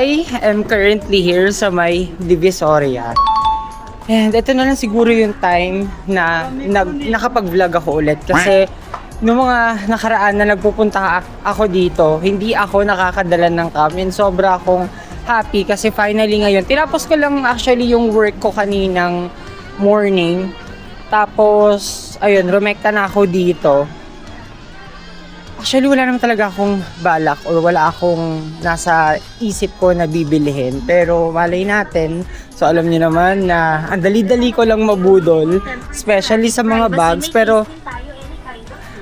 I am currently here sa may Divisoria. And ito na lang siguro yung time na nakapag-vlog ako ulit. Kasi noong mga nakaraan na nagpupunta ako dito, hindi ako nakakadala ng cam. And sobra akong happy kasi finally ngayon. Tinapos ko lang actually yung work ko kaninang morning. Tapos, ayun, rumekta na ako dito. Actually, wala naman talaga akong balak or wala akong nasa isip ko na bibilihin. Pero malay natin, so alam niyo naman na ang dali-dali ko lang mabudol, especially sa mga bags.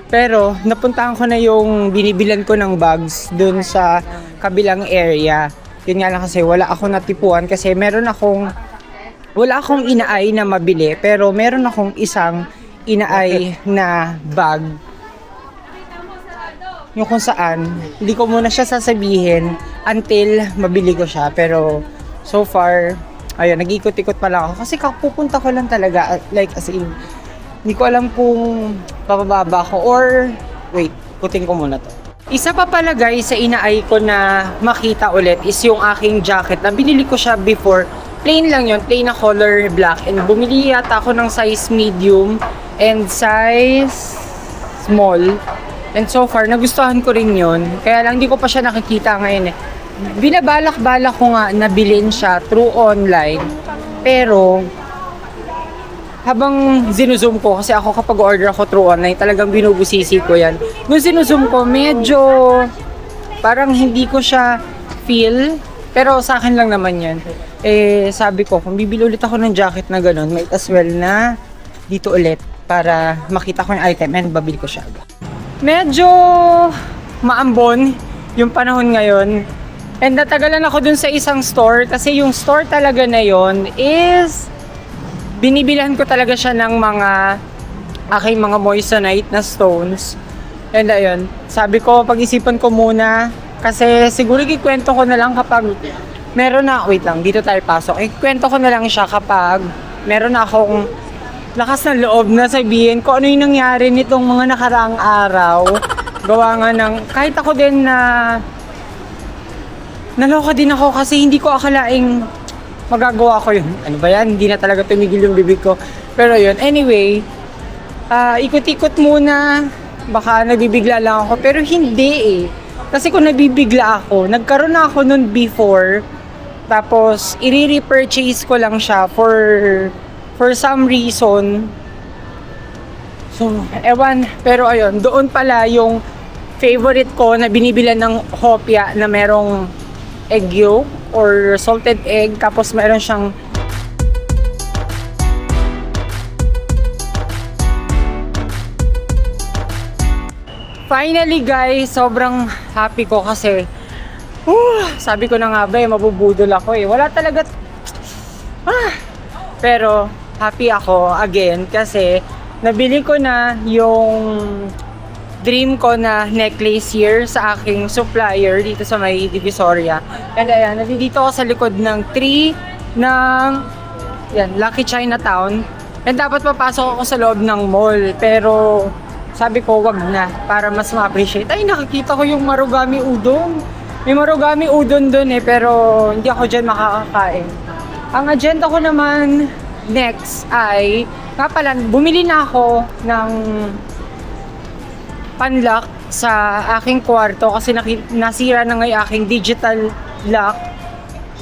Pero napuntahan ko na yung binibilan ko ng bags dun sa kabilang area. Yun nga lang kasi wala akong natipuan kasi wala akong inaay na mabili. Pero meron akong isang inaay na bag. Yung kung saan, hindi ko muna siya sasabihin until mabili ko siya. Pero so far, ayun, nag-ikot-ikot pa lang ako. Kasi pupunta ko lang talaga, like as in, hindi ko alam kung papababa ko or, wait, putin ko muna to. Isa pa pala guys sa inaay ko na makita ulit is yung aking jacket na binili ko siya before. Plain lang yun, plain na color black. And bumili yata ako ng size medium and size small. And so far, nagustuhan ko rin yun. Kaya lang, hindi ko pa siya nakikita ngayon eh. Binabalak-balak ko nga na bilhin siya through online. Pero, habang zinuzoom ko, kasi ako kapag order ako through online, talagang binubusisi ko yan. Nung zinuzoom ko, medyo parang hindi ko siya feel. Pero sa akin lang naman yan. Eh, sabi ko, kung bibili ulit ako ng jacket na ganun, might as well na dito ulit para makita ko yung item and babili ko siya agad. Medyo maambon yung panahon ngayon. And natagalan ako dun sa isang store kasi yung store talaga na yon is binibilhan ko talaga siya ng aking mga moissanite na stones. And ayun, sabi ko pag-isipan ko muna kasi siguro ikwento ko na lang kapag meron na, wait lang, dito tayo pasok. Ikwento ko na lang siya kapag meron na akong lakas ng loob na sabihin ko ano yung nangyari nitong mga nakaraang araw. Gawa nga ng, kahit ako din na naloka din ako kasi hindi ko akalaing magagawa ko yun. Ano ba yan? Hindi na talaga tumigil yung bibig ko. Pero yun, anyway, ikot-ikot muna. Baka nabibigla lang ako. Pero hindi eh. Kasi kung nabibigla ako, nagkaroon na ako nun before. Tapos, i-repurchase ko lang siya for some reason. So, ewan. Pero ayun, doon pala yung favorite ko na binibilan ng hopya na merong egg yolk or salted egg. Tapos meron siyang finally guys, sobrang happy ko kasi sabi ko na nga ba mabubudol ako eh. Wala talaga pero happy ako again kasi nabili ko na yung dream ko na necklace here sa aking supplier dito sa may Divisoria. And ayan, nandito ako sa likod ng tree ng Lucky Chinatown. And dapat papasok ako sa loob ng mall. Pero sabi ko wag na para mas ma-appreciate. Ay, nakikita ko yung Marugami Udon. May Marugami Udon dun eh, pero hindi ako dyan makakakain. Ang agenda ko naman next ay, nga pala, bumili na ako ng panlock sa aking kwarto kasi nasira na nga yung aking digital lock.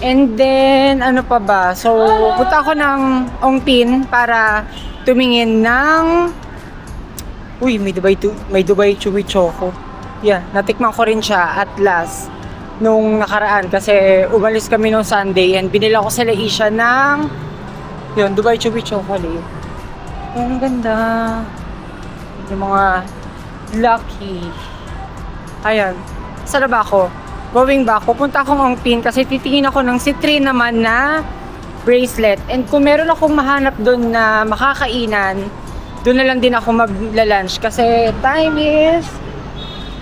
And then, ano pa ba? So, punta ako ng Ongpin para tumingin ng may Dubai Chewy Choco. Yeah, natikman ko rin siya at last nung nakaraan kasi umalis kami nung Sunday and binila ko sa Laisha ng Dubai Chewy Chocolate. Ang ganda. Yung mga lucky. Ayan. Saan na ba ako? Going back, pupunta akong Ongpin kasi titingin ako ng Citrine naman na bracelet. And kung meron akong mahanap doon na makakainan, doon na lang din ako magla-lunch kasi time is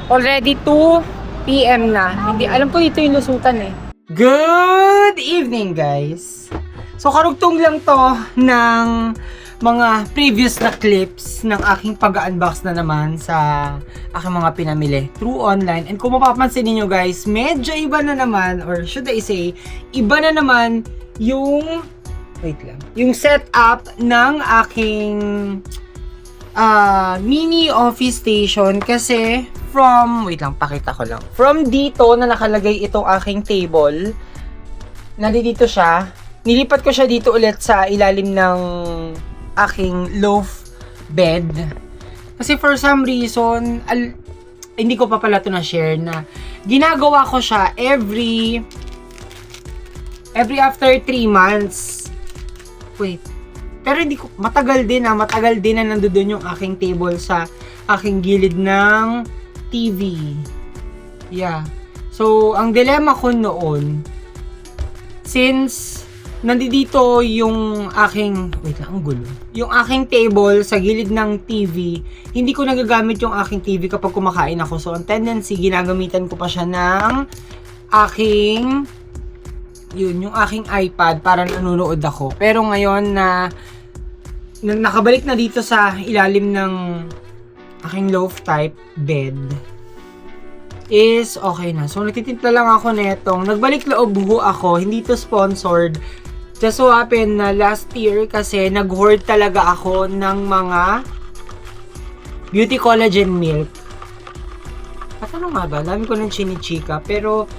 already 2 PM na. Hindi, alam ko dito yung lusutan eh. Good evening guys! So karugtong lang to ng mga previous na clips ng aking pag-unbox na naman sa aking mga pinamili through online. And kung mapapansin niyo guys, medyo iba na naman, or should I say, iba na naman yung, wait lang, yung setup ng aking mini office station. Kasi from, wait lang, pakita ko lang. From dito na nakalagay itong aking table, nandito siya. Nilipat ko siya dito ulit sa ilalim ng aking loaf bed. Kasi for some reason, hindi ko pa pala ito na-share na ginagawa ko siya every after 3 months. Wait. Pero hindi ko, matagal din na nandoon yung aking table sa aking gilid ng TV. Yeah. So, ang dilemma ko noon, since nandito yung aking, wait lang, ang gulo. Yung aking table sa gilid ng TV, hindi ko nagagamit yung aking TV kapag kumakain ako. So, ang tendency, ginagamitan ko pa siya ng aking, yung aking iPad para nanonood ako. Pero ngayon na nakabalik na dito sa ilalim ng aking loaf type bed, is okay na. So, nagtitimpla lang ako netong, nagbalik loob ho ako, hindi to sponsored. Just so happen na last year kasi nag-hoard talaga ako ng mga beauty collagen milk. At ano nga ba? Dami ko ng chinichika. Pero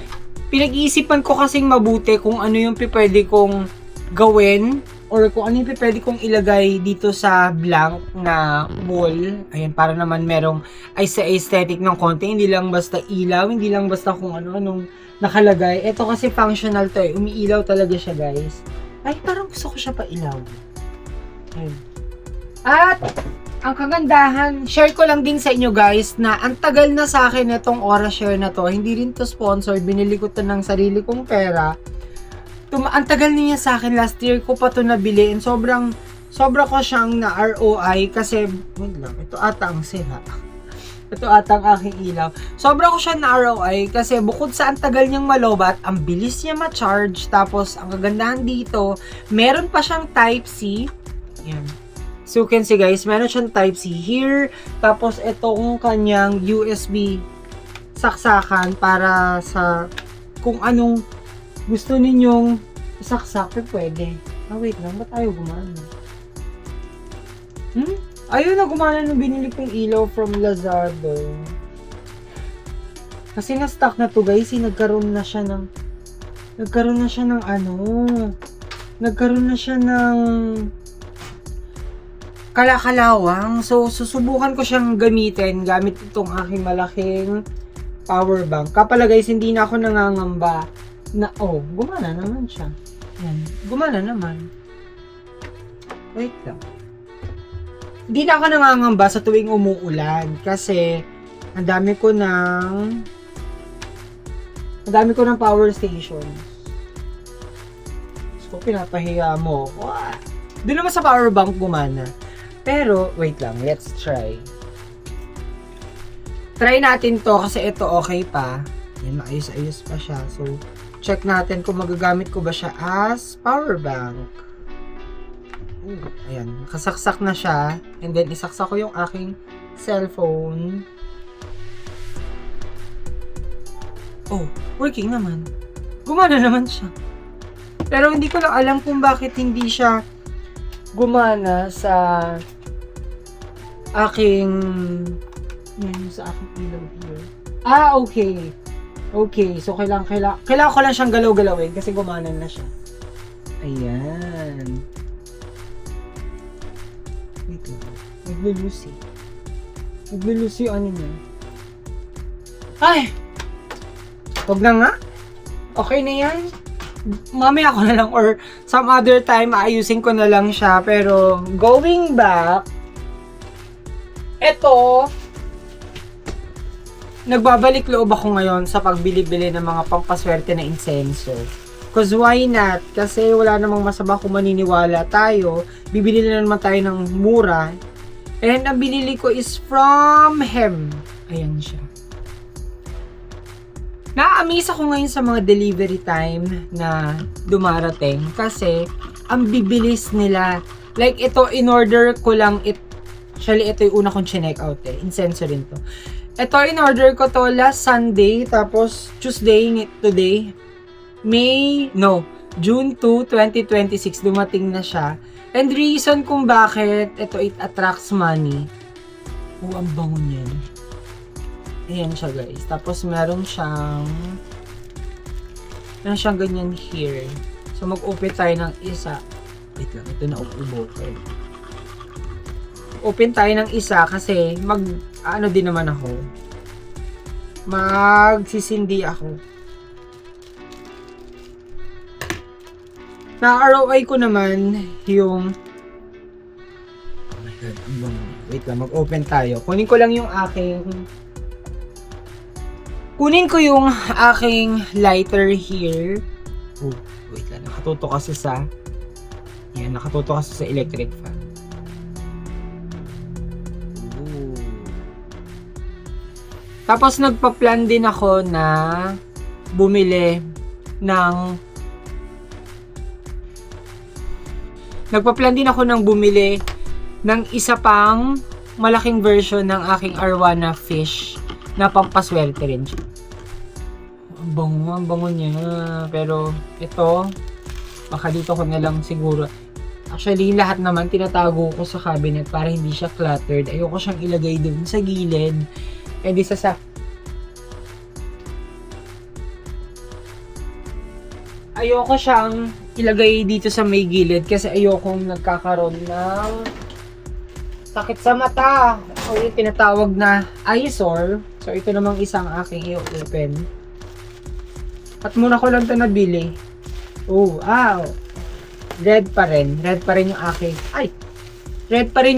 pinag-iisipan ko kasing mabuti kung ano yung pwede kong gawin or kung ano yung pwede kong ilagay dito sa blank na wall. Ayan, para naman merong aesthetic ng konti. Hindi lang basta ilaw, hindi lang basta kung ano-anong nakalagay. Ito kasi functional to eh. Umiilaw talaga siya guys. Ay, parang gusto ko siya pa ilaw. Ayun. At, ang kagandahan, share ko lang din sa inyo guys, na ang tagal na sa akin itong Aura Share na to. Hindi rin to sponsored. Binili ko to ng sarili kong pera. Ang tagal niya sa akin. Last year ko pa to nabili. And sobra ko siyang na ROI. Kasi, wait lang, ito ata ang sira. Ito ata ang aking ilaw. Sobra ko siya na ROI kasi bukod sa ang tagal niyang malobat, ang bilis niya ma-charge. Tapos, ang kagandahan dito, meron pa siyang Type-C. Yan. So, you can see guys, meron siyang Type-C here. Tapos, itong kanyang USB saksakan para sa kung anong gusto ninyong isaksak, pwede. Wait lang, ba't ayaw gumana? Ayun na, gumana nung binili kong ilaw from Lazada. Kasi na-stock na to guys, nagkaroon na siya ng kalakalawang. So, susubukan ko siyang gamitin gamit itong aking malaking power bank. Kapala guys, hindi na ako nangangamba na, gumana naman siya. Yan, gumana naman. Wait lang. Hindi na ako nangangamba sa tuwing umuulan kasi ang dami ko ng power station. So, pinapahiya mo. Doon naman sa power bank gumana. Pero, wait lang, let's try. Try natin to kasi ito okay pa. Yan, maayos-ayos pa siya. So, check natin kung magagamit ko ba siya as power bank. Ayan, nakasaksak na siya. And then, isaksak ko yung aking cellphone. Working naman. Gumana naman siya. Pero hindi ko lang alam kung bakit hindi siya gumana sa aking ilaw here. Okay. Okay, so kailangan ko lang siyang galaw-galawin kasi gumana na siya. Ayan. Wait lang. Naglulusi yung ano niya. Ay! Huwag na nga. Okay na yan. Mamaya ko na lang or some other time aayusin ko na lang siya. Pero going back, eto, nagbabalik loob ako ngayon sa pagbili-bili ng mga pampaswerte na insenso. Cause why not? Kasi wala namang masama kung maniniwala tayo. Bibili na naman tayo ng mura. And ang binili ko is from Hem. Ayan siya. Na-amaze ako ngayon sa mga delivery time na dumarating. Kasi ang bibilis nila Like, ito, in-order ko lang actually, ito yung una kong chinek out Incenso rin to. Ito, in-order ko to last Sunday, tapos Tuesday, today, June 2, 2026, dumating na siya. And reason kung bakit ito, it attracts money. Oh, ang bango niyan. Ayan siya, guys. Tapos, meron siyang ganyan here. So, mag-open tayo ng isa. Wait lang, ito na ubo ko. Open tayo ng isa kasi ano din naman ako. Magsisindi ako. Na-ROI ko naman yung oh my god, ang bango. Wait lang, mag-open tayo. Kunin ko yung aking lighter here. Oh, wait lang, nakatuto kasi sa electric fan. Ooh. Tapos nagpa-plan din ako na bumili ng isa pang malaking version ng aking Arowana fish na pampaswerte rin siya. Ang bango niya. Pero ito, baka dito ko na lang siguro. Actually, lahat naman tinatago ko sa cabinet para hindi siya cluttered. Ayoko siyang ilagay dun sa gilid. Pwede ayoko siyang ilagay dito sa may gilid kasi ayokong nagkakaroon ng sakit sa mata o yung tinatawag na eyesore. So, ito namang isang aking i-open. At muna ko lang ito nabili. Oh, red pa rin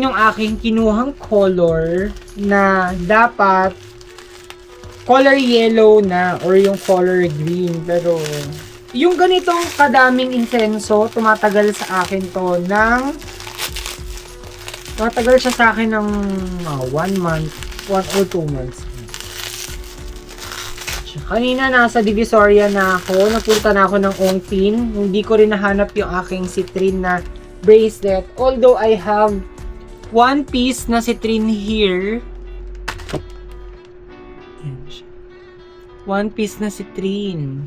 yung aking kinuhang color na dapat color yellow na or yung color green. Pero yung ganitong kadaming insenso, tumatagal sa akin to tumatagal siya sa akin ng 1 month, 1 or 2 months. Kanina nasa Divisoria na ako, nagpunta na ako ng Ongpin. Hindi ko rin nahanap yung aking citrine na bracelet. Although I have one piece na citrine here. One piece na citrine.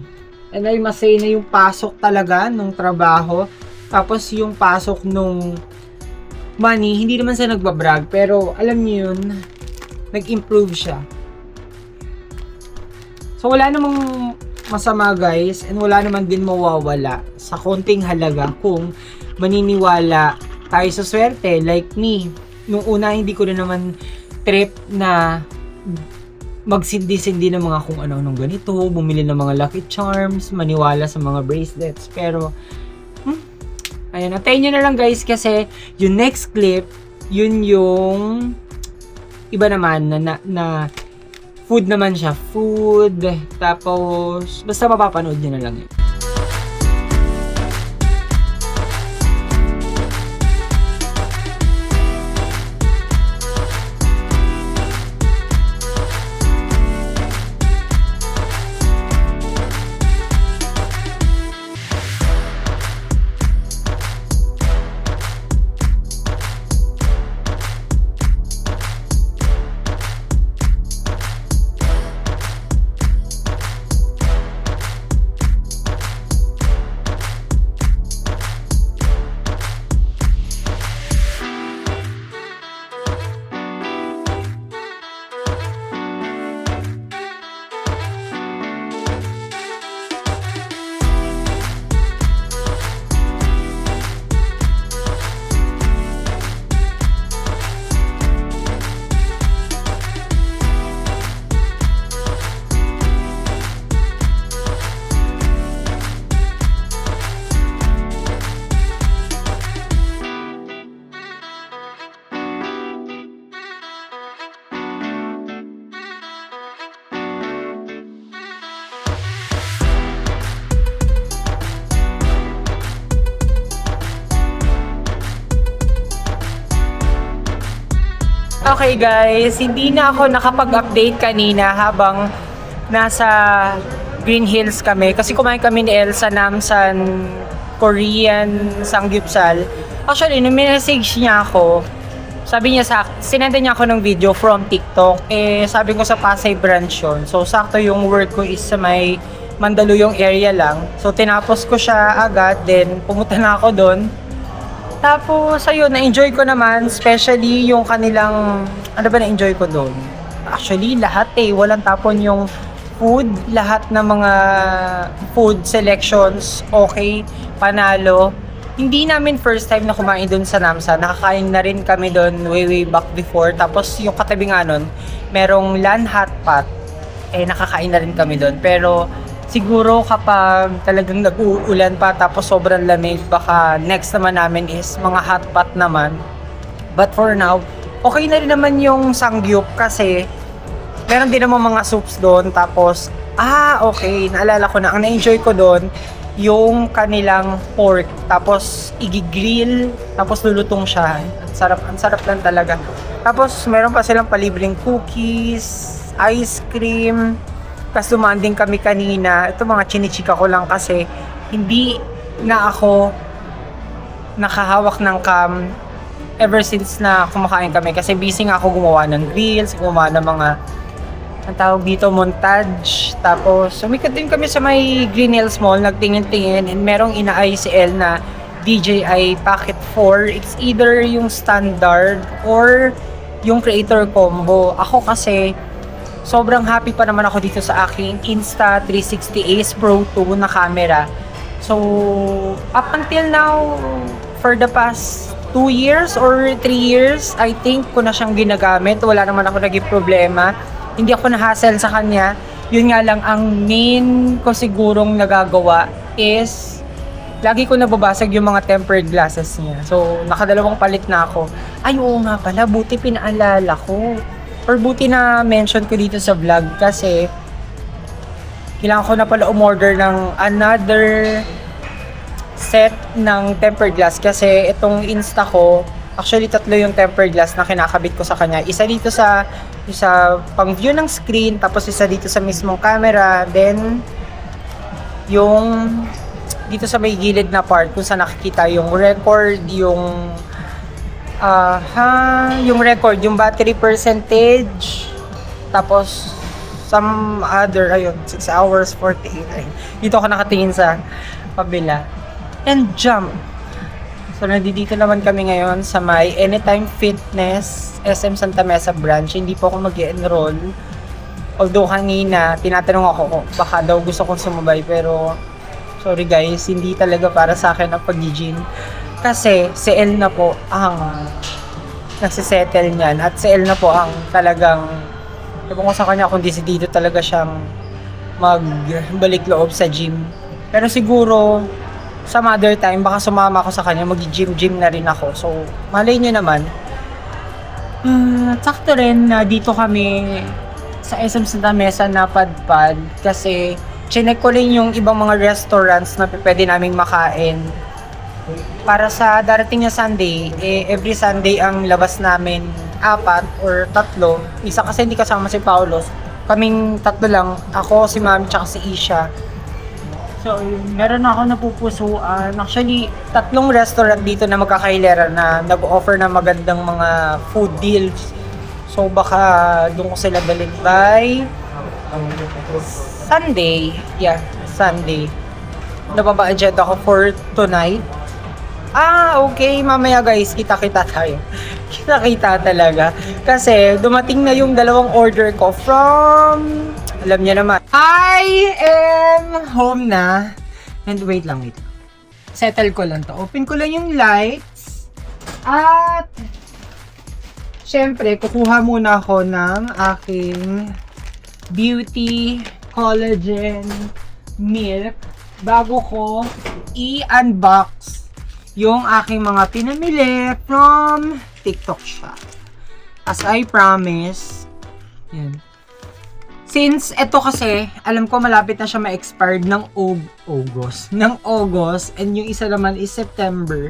And I must say na yung pasok talaga nung trabaho. Tapos yung pasok nung money, hindi naman siya nagbabrag. Pero alam niyo yun, nag-improve siya. So wala namang masama guys, and wala naman din mawawala sa konting halaga kung maniniwala tayo sa swerte. Like me, nung una hindi ko na naman trip na magsindi-sindi ng mga kung ano-anong ganito, bumili ng mga Lucky Charms, maniwala sa mga bracelets. Pero ayun, antayin nyo na lang guys kasi yung next clip, yun yung iba naman na food naman siya. Food. Tapos, basta mapapanood nyo na lang yun. Okay guys, hindi na ako nakapag-update kanina habang nasa Green Hills kami kasi kumain kami ni Elsa Namsan Korean Samgyeopsal. Actually, nung minessage niya ako, sabi niya sinenda niya ako ng video from TikTok. Sabi ko sa Pasay branch yun. So, sakto yung work ko is sa may Mandaluyong area lang. So, tinapos ko siya agad. Then, pumunta na ako doon. Tapos, ayun, na-enjoy ko naman. Especially yung kanilang, ano ba na-enjoy ko doon? Actually, lahat walang tapon yung food. Lahat ng mga food selections, okay, panalo. Hindi namin first time na kumain doon sa Namsa. Nakakain na rin kami doon way back before. Tapos yung katabi nga nun, merong Lan Hot Pot. Nakakain na rin kami doon. Pero siguro kapag talagang nag-uulan pa tapos sobrang lamig, baka next naman namin is mga hot pot naman. But for now, okay na rin naman yung Sangyup kasi meron din naman mga soups doon. Tapos, okay, naalala ko na. Ang na-enjoy ko doon, yung kanilang pork, tapos igigrill, tapos lulutong siya. Ang sarap lang talaga. Tapos meron pa silang palibreng cookies, ice cream. Tapos dumaan din kami kanina. Ito mga chinichika ko lang kasi hindi na ako nakahawak ng cam ever since na kumakain kami. Kasi busy nga ako gumawa ng reels, gumawa ng mga ang tawag dito, montage. Tapos, sumikat din kami sa may Green Hills Mall, nagtingin-tingin, and merong inaay si El na DJI Pocket 4. It's either yung standard or yung creator combo. Ako kasi, sobrang happy pa naman ako dito sa aking Insta360 Ace Pro 2 na camera. So, up until now, for the past 2 years or 3 years, I think ko na siyang ginagamit. Wala naman ako naging problema. Hindi ako na-hassle sa kanya. Yun nga lang, ang main ko sigurong nagagawa is lagi ko nababasag yung mga tempered glasses niya. So, nakadalawang palit na ako. Ay, oo nga pala, buti pinaalala ko. Or buti na mention ko dito sa vlog kasi kailangan ko na pala umorder ng another set ng tempered glass kasi itong Insta ko, actually, 3 yung tempered glass na kinakabit ko sa kanya. Isa dito sa pang view ng screen, tapos isa dito sa mismong camera, then yung dito sa may gilid na part kung saan nakikita yung record, yung yung battery percentage, tapos some other, 6 hours 48. Dito ako nakatingin sa kabila. And jump. So, nandito naman kami ngayon sa may Anytime Fitness, SM Santa Mesa branch. Hindi po ako mag-enroll. Although kanina, tinatanong ako kung baka daw gusto kong sumabay. Pero, sorry guys, hindi talaga para sa akin ang pag-gym. Kasi, si El na po ang nagsisettle niyan. At si El na po ang talagang, ewan ko sa kanya kung dito talaga siyang magbalik loob sa gym. Pero siguro, some other time, baka sumama ako sa kanya, mag-gym na rin ako. So, malay nyo naman. Sakto rin na dito kami sa SM Santa Mesa napadpad kasi chinek ko rin yung ibang mga restaurants na pwede naming makain. Para sa darating na Sunday, every Sunday ang labas namin 4 or 3. Isa kasi hindi kasama si Paulos. Kaming 3 lang. Ako, si Mami, tsaka si Isha. So, meron ako napupusuan. Actually, 3 restaurant dito na magkakailera na nag-offer na magandang mga food deals. So, baka doon ko sila dalhin by Sunday. Yeah, Sunday. Nababa-agenda ko for tonight. Okay. Mamaya guys, kita-kita tayo. Kita-kita talaga. Kasi, dumating na yung 2 order ko from... Alam niya naman. I am home na. And wait lang. Settle ko lang to. Open ko lang yung lights. At, syempre, kukuha muna ako ng aking beauty collagen milk bago ko i-unbox yung aking mga pinamili from TikTok shop. As I promise, yan. Since ito kasi, alam ko malapit na siya ma-expired ng August, and yung isa naman is September.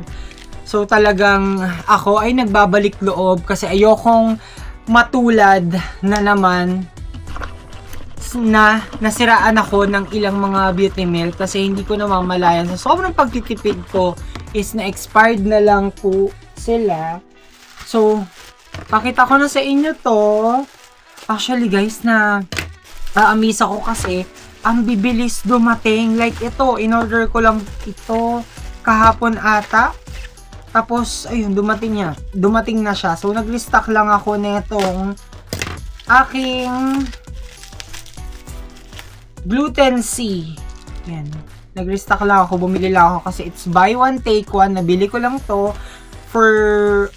So talagang ako ay nagbabalik loob kasi ayokong matulad na naman na nasiraan ako ng ilang mga beauty milk kasi hindi ko namamalayan. So sobrang pagtitipid ko is na-expired na lang po sila. So, pakita ko na sa inyo to. Actually guys, amaze ako kasi ang bibilis dumating. Like ito, in-order ko lang ito kahapon ata. Tapos, ayun, dumating na siya. So, nag-restock lang ako netong aking gluten-free. Yan. Nag-restock lang ako. Bumili lang ako kasi it's buy one, take one. Nabili ko lang to for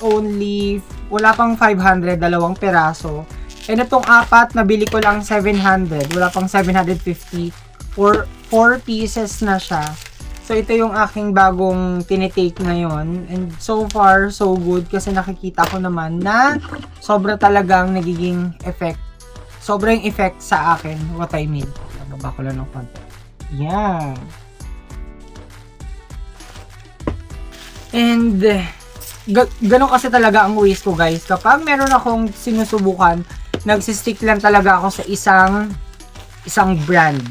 only, wala pang 500, 2 peraso. And itong 4, nabili ko lang 700. Wala pang 750. For 4 pieces na siya. So, ito yung aking bagong tinitake ngayon. And so far, so good. Kasi nakikita ko naman na sobra talagang nagiging effect. Sobrang effect sa akin. What I mean. Nababa ko lang ng konti. Yan. And, ganun kasi talaga ang ways ko guys. Kapag meron akong sinusubukan, nagsistick lang talaga ako sa isang brand.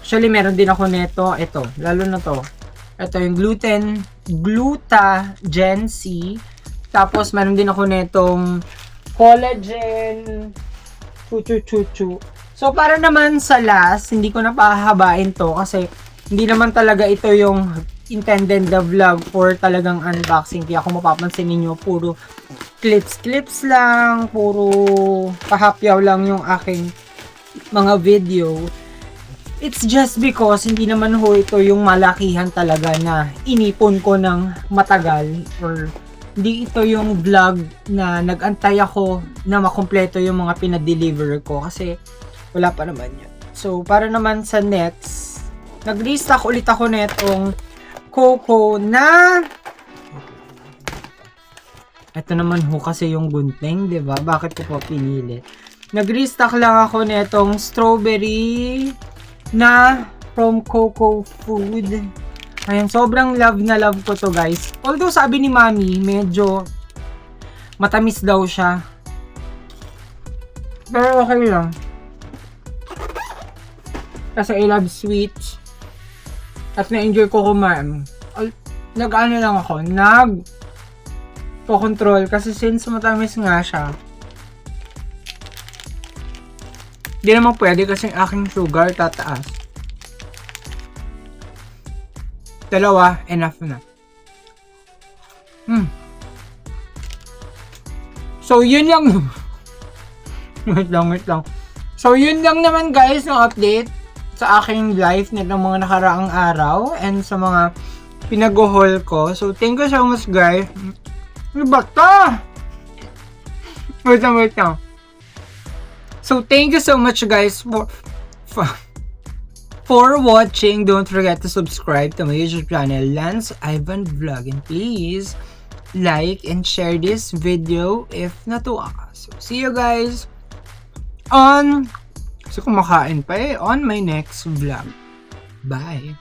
Actually, meron din ako nito. Ito, lalo na to. Ito yung Gluta-Gen C. Tapos, meron din ako netong collagen chuchu. So, para naman sa last, hindi ko na pahabain to kasi hindi naman talaga ito yung intended na vlog for talagang unboxing. Kaya kung mapapansin ninyo, puro clips lang, puro pahapyaw lang yung aking mga video. It's just because hindi naman ho ito yung malakihan talaga na inipon ko ng matagal, or hindi ito yung vlog na nag-antay ako na makumpleto yung mga pinadeliver ko kasi wala pa naman yun. So, para naman sa next, nag-restock ulit ako netong Coco na ito naman ho kasi yung gunting, 'di ba? Bakit ko pa pinili? Nag-restock lang ako netong strawberry na from Coco Food. Ayan, sobrang love na love ko to guys. Although sabi ni Mami, medyo matamis daw siya. Pero okay lang. Kasi I love sweets. At na-enjoy ko kumain. Nag-ano lang ako, control kasi since matamis nga siya. Di naman pwede kasi aking sugar tataas. 2, enough na. So, yun lang. wait lang. So, yun lang naman guys ng update sa aking life nitong mga nakaraang araw and sa mga pinag-haul ko. So, thank you so much guys. Ano ba ito? Wait lang. So, thank you so much guys for watching. Don't forget to subscribe to my YouTube channel, Lance Ivan Vlog. And please, like and share this video if natuwa ka. So, see you guys kasi kumakain pa on my next vlog. Bye!